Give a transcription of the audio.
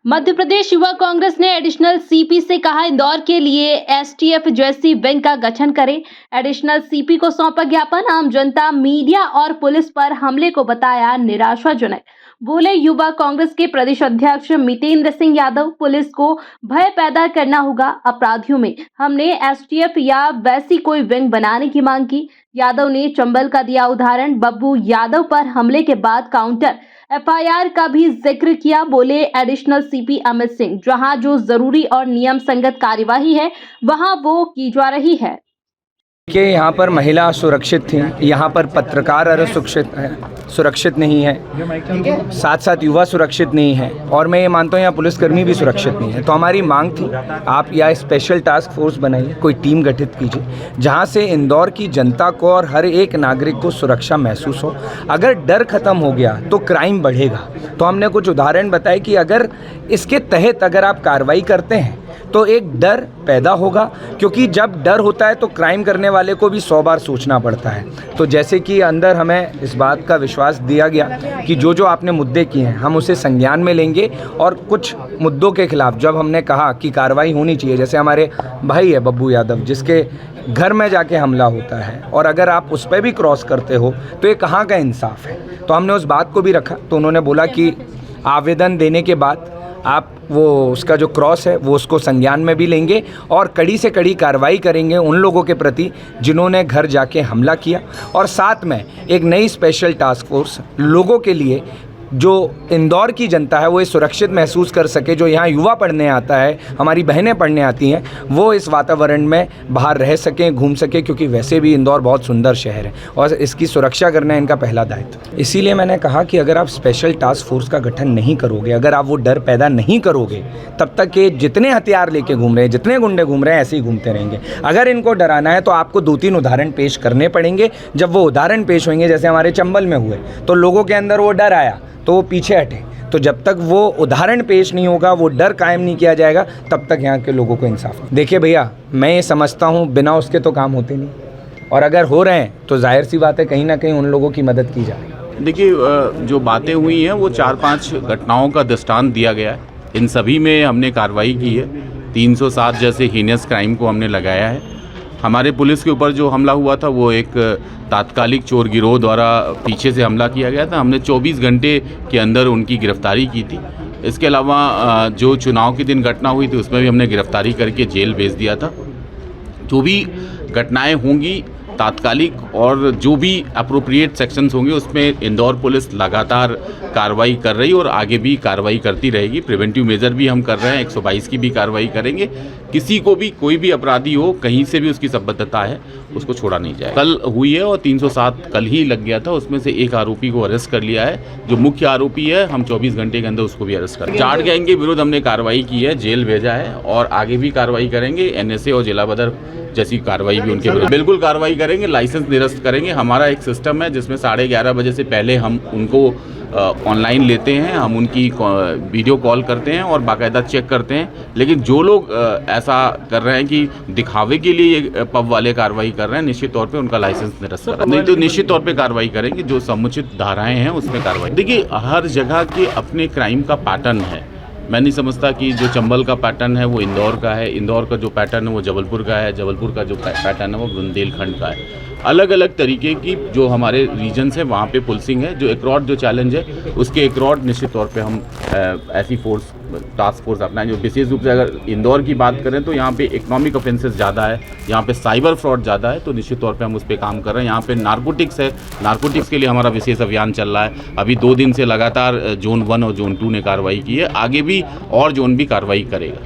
मध्य प्रदेश युवा कांग्रेस ने additional CP से कहा इंदौर के लिए एसटीएफ जैसी विंग का गठन करें। एडिशनल सीपी को सौंपा ज्ञापन। आम जनता, मीडिया और पुलिस पर हमले को बताया निराशाजनक। बोले युवा कांग्रेस के प्रदेश अध्यक्ष मितेंद्र सिंह यादव, पुलिस को भय पैदा करना होगा अपराधियों में। हमने एसटीएफ या वैसी कोई विंग बनाने की मांग की। यादव ने चंबल का दिया उदाहरण। बब्बू यादव पर हमले के बाद काउंटर एफआईआर का भी जिक्र किया। बोले एडिशनल सीपी अमित सिंह, जहां जो जरूरी और नियम संगत कार्यवाही है वहां वो की जा रही है। कि यहाँ पर महिला सुरक्षित थी, यहाँ पर पत्रकार सुरक्षित नहीं है, साथ साथ युवा सुरक्षित नहीं है, और मैं ये मानता हूँ यहाँ पुलिसकर्मी भी सुरक्षित नहीं है। तो हमारी मांग थी, आप या स्पेशल टास्क फोर्स बनाइए, कोई टीम गठित कीजिए जहाँ से इंदौर की जनता को और हर एक नागरिक को सुरक्षा महसूस हो। अगर डर खत्म हो गया तो क्राइम बढ़ेगा। तो हमने कुछ उदाहरण बताए कि अगर इसके तहत अगर आप कार्रवाई करते हैं तो एक डर पैदा होगा, क्योंकि जब डर होता है तो क्राइम करने वाले को भी 100 बार सोचना पड़ता है। तो जैसे कि अंदर हमें इस बात का विश्वास दिया गया कि जो जो आपने मुद्दे किए हैं हम उसे संज्ञान में लेंगे, और कुछ मुद्दों के खिलाफ जब हमने कहा कि कार्रवाई होनी चाहिए, जैसे हमारे भाई है बब्बू यादव जिसके घर में जाके हमला होता है, और अगर आप उस पर भी क्रॉस करते हो तो ये कहाँ का इंसाफ है। तो हमने उस बात को भी रखा। तो उन्होंने बोला कि आवेदन देने के बाद आप वो उसका जो क्रॉस है वो उसको संज्ञान में भी लेंगे और कड़ी से कड़ी कार्रवाई करेंगे उन लोगों के प्रति जिन्होंने घर जाके हमला किया। और साथ में एक नई स्पेशल टास्क फोर्स लोगों के लिए, जो इंदौर की जनता है वो ये सुरक्षित महसूस कर सके, जो यहाँ युवा पढ़ने आता है, हमारी बहनें पढ़ने आती हैं, वो इस वातावरण में बाहर रह सकें, घूम सकें, क्योंकि वैसे भी इंदौर बहुत सुंदर शहर है और इसकी सुरक्षा करना इनका पहला दायित्व। इसीलिए मैंने कहा कि अगर आप स्पेशल टास्क फोर्स का गठन नहीं करोगे, अगर आप वो डर पैदा नहीं करोगे, तब तक ये जितने हथियार लेके घूम रहे हैं, जितने गुंडे घूम रहे हैं, ऐसे ही घूमते रहेंगे। अगर इनको डराना है तो आपको 2-3 उदाहरण पेश करने पड़ेंगे। जब वो उदाहरण पेश होंगे, जैसे हमारे चंबल में हुए, तो लोगों के अंदर वो डर आया तो वो पीछे हटे। तो जब तक वो उदाहरण पेश नहीं होगा, वो डर कायम नहीं किया जाएगा, तब तक यहाँ के लोगों को इंसाफ। देखिए भैया, मैं ये समझता हूँ बिना उसके तो काम होते नहीं, और अगर हो रहे हैं तो जाहिर सी बात है कहीं ना कहीं उन लोगों की मदद की जाए। देखिए, जो बातें हुई हैं वो 4-5 घटनाओं का दृष्टांत दिया गया है। इन सभी में हमने कार्रवाई की है। 307 जैसे हीनियस क्राइम को हमने लगाया है। हमारे पुलिस के ऊपर जो हमला हुआ था वो एक तात्कालिक चोर गिरोह द्वारा पीछे से हमला किया गया था। हमने 24 घंटे के अंदर उनकी गिरफ्तारी की थी। इसके अलावा जो चुनाव के दिन घटना हुई थी उसमें भी हमने गिरफ्तारी करके जेल भेज दिया था। जो भी घटनाएं होंगी तात्कालिक और जो भी अप्रोप्रिएट सेक्शंस होंगे उसमें इंदौर पुलिस लगातार कार्रवाई कर रही और आगे भी कार्रवाई करती रहेगी। प्रिवेंटिव मेजर भी हम कर रहे हैं, 122 की भी कार्रवाई करेंगे। किसी को भी, कोई भी अपराधी हो, कहीं से भी उसकी संबद्धता है, उसको छोड़ा नहीं जाए। कल हुई है और 307 कल ही लग गया था। उसमें से एक आरोपी को अरेस्ट कर लिया है। जो मुख्य आरोपी है, हम 24 घंटे के अंदर उसको भी अरेस्ट कर। चार गैंग के विरुद्ध हमने कार्रवाई की है, जेल भेजा है और आगे भी कार्रवाई करेंगे। NSA और जिला बदर जैसी कार्रवाई भी उनके विरुद्ध बिल्कुल कार्रवाई करेंगे। लाइसेंस निरस्त करेंगे। हमारा एक सिस्टम है जिसमें 11:30 बजे से पहले हम उनको ऑनलाइन लेते हैं, हम उनकी वीडियो कॉल करते हैं और बाकायदा चेक करते हैं। लेकिन जो लोग ऐसा कर रहे हैं कि दिखावे के लिए ये पब वाले कार्रवाई कर रहे हैं, निश्चित तौर पे उनका लाइसेंस निरस्त करें। नहीं तो निश्चित तौर पे कार्रवाई करेंगे। जो समुचित धाराएं हैं उसमें कार्रवाई। देखिए, हर जगह के अपने क्राइम का पैटर्न है। मैं नहीं समझता कि जो चंबल का पैटर्न है वो इंदौर का है, इंदौर का जो पैटर्न है वो जबलपुर का है, जबलपुर का जो पैटर्न है वो बुंदेलखंड का है। अलग अलग तरीके की जो हमारे रीजन्स हैं वहाँ पे पुलिसिंग है। जो एकरॉड जो चैलेंज है उसके एकरॉड निश्चित तौर पे हम ऐसी फोर्स, टास्क फोर्स अपनाएं। जो विशेष रूप से अगर इंदौर की बात करें तो यहाँ पे इकोनॉमिक ऑफेंसेस ज़्यादा है, यहाँ पे साइबर फ्रॉड ज़्यादा है, तो निश्चित तौर पे हम उस पर काम कर रहे हैं। यहाँ पे नारकोटिक्स है, नारकोटिक्स के लिए हमारा विशेष अभियान चल रहा है। अभी 2 दिन से लगातार जोन 1 और जोन 2 ने कार्रवाई की है। आगे भी और जोन भी कार्रवाई करेगा।